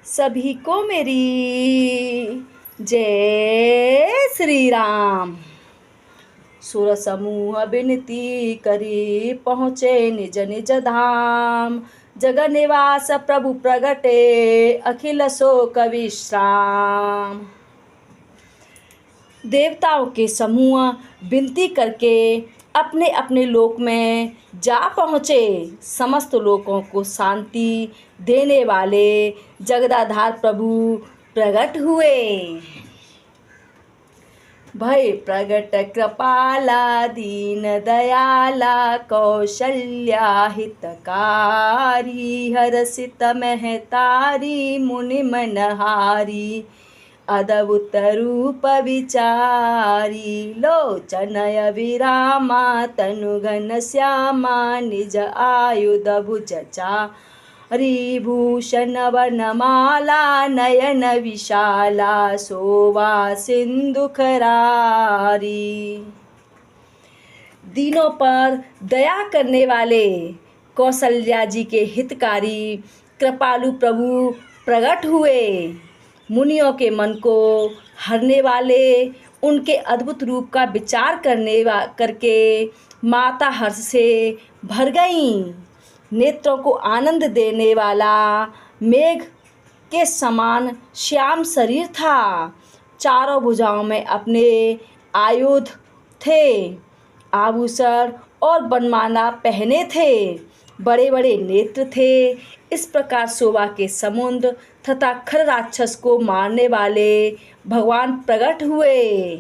सभी को मेरी जय श्री राम। सुर समूह विनती करी पहुँचे निज निज धाम। जगन निवास प्रभु प्रगटे अखिल शोक विश्राम। देवताओं के समूह विनती करके अपने अपने लोक में जा पहुँचे। समस्त लोकों को शांति देने वाले जगदाधार प्रभु प्रकट हुए। भय प्रगट कृपाला दीन दयाला कौशल्या हितकारी हरसित महतारी मुनि मनहारी अद्भुत रूप विचारी लोचनय विरामा तनुघन श्यामा निज आयुध भुज चारी भूषण वनमाला नयन विशाला शोभा सिंधु खरारी। दीनों पर दया करने वाले कौशल्या जी के हितकारी कृपालु प्रभु प्रकट हुए। मुनियों के मन को हरने वाले उनके अद्भुत रूप का विचार करके माता हर्ष से भर गईं। नेत्रों को आनंद देने वाला मेघ के समान श्याम शरीर था। चारों भुजाओं में अपने आयुध थे, आभूषण और वनमाला पहने थे। बड़े बड़े नेत्र थे। इस प्रकार शोभा के समुद्र तथा खर राक्षस को मारने वाले भगवान प्रकट हुए।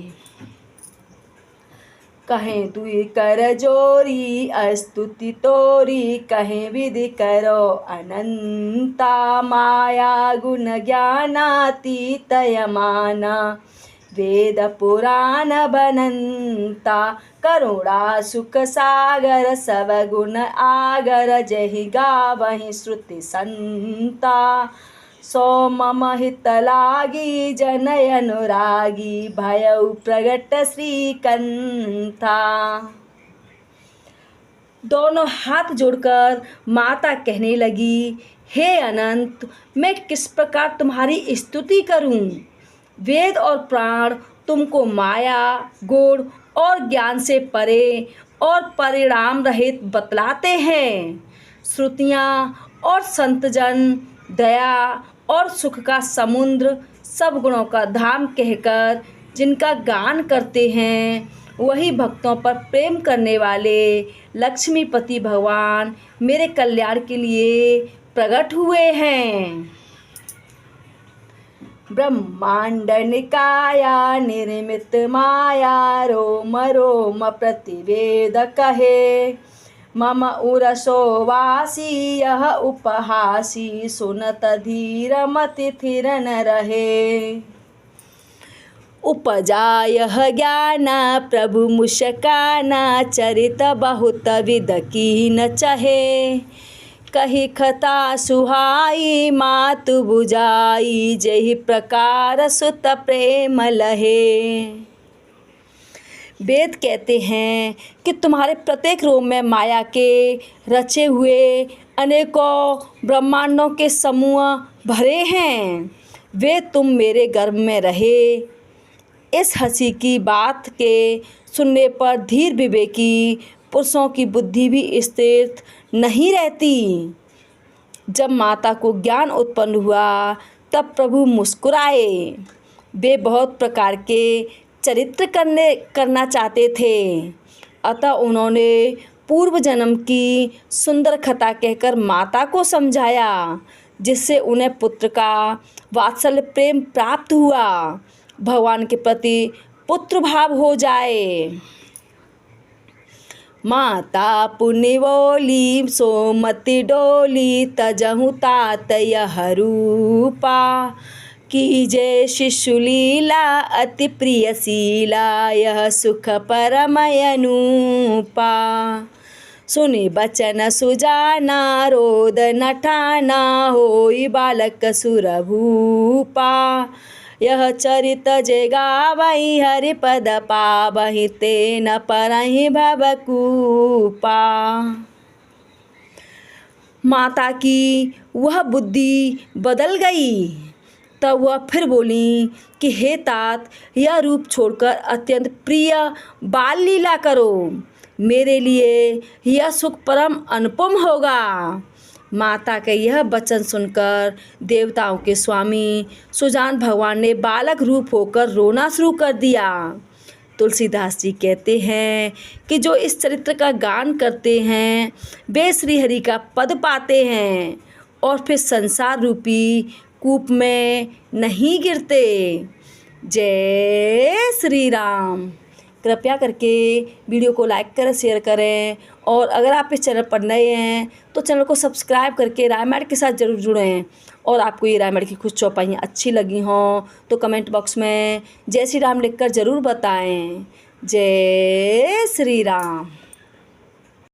कहें दुई कर जोरी स्तुति तोरी कहें विधि करो अनंता माया गुण ज्ञानातीत यमाना वेद पुराण बनंता करुणा सुख सागर सब गुण आगर जहि गावहि श्रुति संता सो मम हित लागी जनय अनुरागी भयउ प्रगट श्रीकंता। दोनों हाथ जोड़कर माता कहने लगी, हे अनंत, मैं किस प्रकार तुम्हारी स्तुति करूं। वेद और प्राण तुमको माया गुण और ज्ञान से परे और परिणाम रहित बतलाते हैं। श्रुतियाँ और संतजन दया और सुख का समुद्र सब गुणों का धाम कहकर जिनका गान करते हैं, वही भक्तों पर प्रेम करने वाले लक्ष्मीपति भगवान मेरे कल्याण के लिए प्रकट हुए हैं। ब्रह्मांड निकाया निर्मित माया रोम रोम प्रतिवेद कहे मम उरसो वासी यह उपहासी सुनत धीर मति थिर न रहे। उपजा यह ज्ञाना प्रभु मुस्काना चरित बहुत विद की न चहे कही कथा सुहाई मातु बुझाई जहि प्रकार सुत प्रेम लहे। वेद कहते हैं कि तुम्हारे प्रत्येक रोम में माया के रचे हुए अनेकों ब्रह्मांडों के समूह भरे हैं। वे तुम मेरे गर्भ में रहे। इस हंसी की बात के सुनने पर धीर विवेकी पुरुषों की बुद्धि भी स्थिर नहीं रहती। जब माता को ज्ञान उत्पन्न हुआ तब प्रभु मुस्कुराए। वे बहुत प्रकार के चरित्र करना चाहते थे, अतः उन्होंने पूर्व जन्म की सुंदर कथा कहकर माता को समझाया, जिससे उन्हें पुत्र का वात्सल्य प्रेम प्राप्त हुआ, भगवान के प्रति पुत्र भाव हो जाए। माता पुण्य बोली सोमति डोली तजहु तात यह रूपा की जय शिशु लीला अति प्रिय शीला यह सुख परमयनूपा। सुनि बचन सुजाना रोद नठाना होई बालक सुरभूपा यह चरित जे गावहि हरिपद पावहि तेन परहि भवकूपा। माता की वह बुद्धि बदल गई। तब वह फिर बोली कि हे तात, यह रूप छोड़कर अत्यंत प्रिय बाल लीला करो, मेरे लिए यह सुख परम अनुपम होगा। माता के यह वचन सुनकर देवताओं के स्वामी सुजान भगवान ने बालक रूप होकर रोना शुरू कर दिया। तुलसीदास जी कहते हैं कि जो इस चरित्र का गान करते हैं वे श्री हरि का पद पाते हैं और फिर संसार रूपी कूप में नहीं गिरते। जय श्री राम। कृपया करके वीडियो को लाइक करें, शेयर करें और अगर आप इस चैनल पर नए हैं तो चैनल को सब्सक्राइब करके रामायण के साथ ज़रूर जुड़ें। और आपको ये रामायण की कुछ चौपाइयाँ अच्छी लगी हों तो कमेंट बॉक्स में जय श्री राम लिखकर ज़रूर बताएं। जय श्री राम।